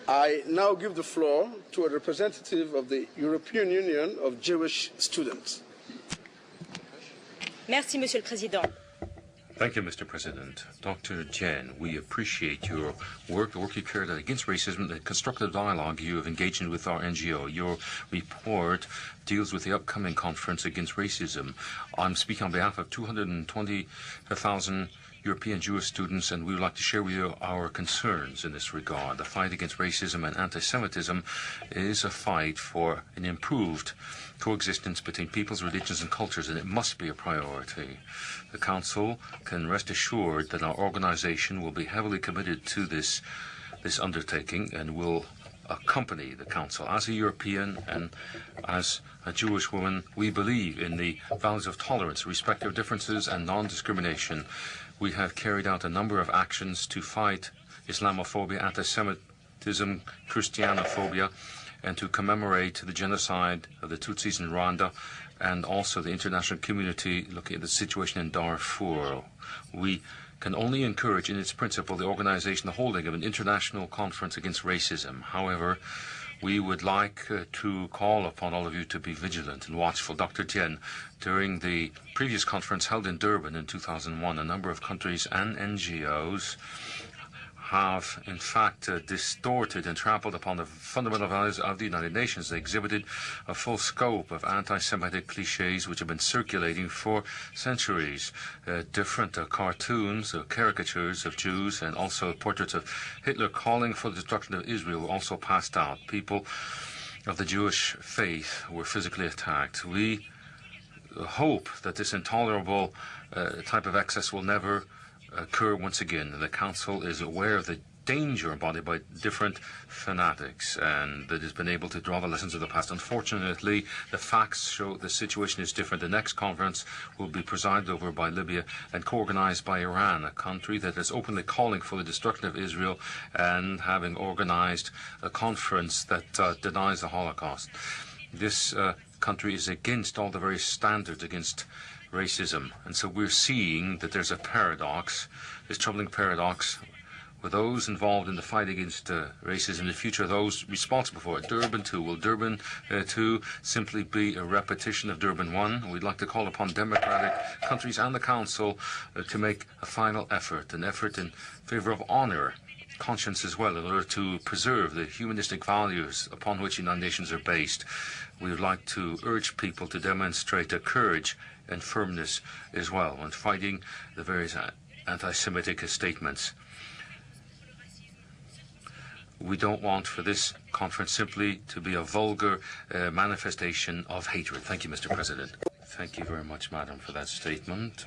I now give the floor to a representative of the European Union of Jewish Students. Merci, Monsieur le Président. Thank you, Mr. President. Dr. Jen, we appreciate your work, the work you carried out against racism, the constructive dialogue you have engaged in with our NGO. Your report deals with the upcoming conference against racism. I'm speaking on behalf of 220,000 European Jewish students, and we would like to share with you our concerns in this regard. The fight against racism and anti-Semitism is a fight for an improved coexistence between peoples, religions and cultures, and it must be a priority. The Council can rest assured that our organization will be heavily committed to this undertaking and will accompany the Council. As a European and as a Jewish woman, we believe in the values of tolerance, respect of differences and non-discrimination. We have carried out a number of actions to fight Islamophobia, anti-Semitism, Christianophobia, and to commemorate the genocide of the Tutsis in Rwanda, and also the international community looking at the situation in Darfur. We can only encourage in its principle the organization, the holding of an international conference against racism. However, we would like to call upon all of you to be vigilant and watchful. Dr. Tien, during the previous conference held in Durban in 2001, a number of countries and NGOs have, in fact, distorted and trampled upon the fundamental values of the United Nations. They exhibited a full scope of anti-Semitic cliches which have been circulating for centuries. Different cartoons, caricatures of Jews, and also portraits of Hitler calling for the destruction of Israel were also passed out. People of the Jewish faith were physically attacked. We hope that this intolerable type of excess will never occur once again. The Council is aware of the danger embodied by different fanatics, and that has been able to draw the lessons of the past. Unfortunately, the facts show the situation is different. The next conference will be presided over by Libya and co-organized by Iran, a country that is openly calling for the destruction of Israel and having organized a conference that denies the Holocaust. This country is against all the very standards against racism, and so we're seeing that there's a paradox, this troubling paradox, with those involved in the fight against racism in the future, those responsible for it. Durban 2, will Durban 2 simply be a repetition of Durban 1? We'd like to call upon democratic countries and the Council to make a final effort, an effort in favor of honor, conscience as well, in order to preserve the humanistic values upon which the United Nations are based. We would like to urge people to demonstrate a courage and firmness as well when fighting the various anti-Semitic statements. We don't want for this conference simply to be a vulgar manifestation of hatred. Thank you, Mr. President. Thank you very much, Madam, for that statement.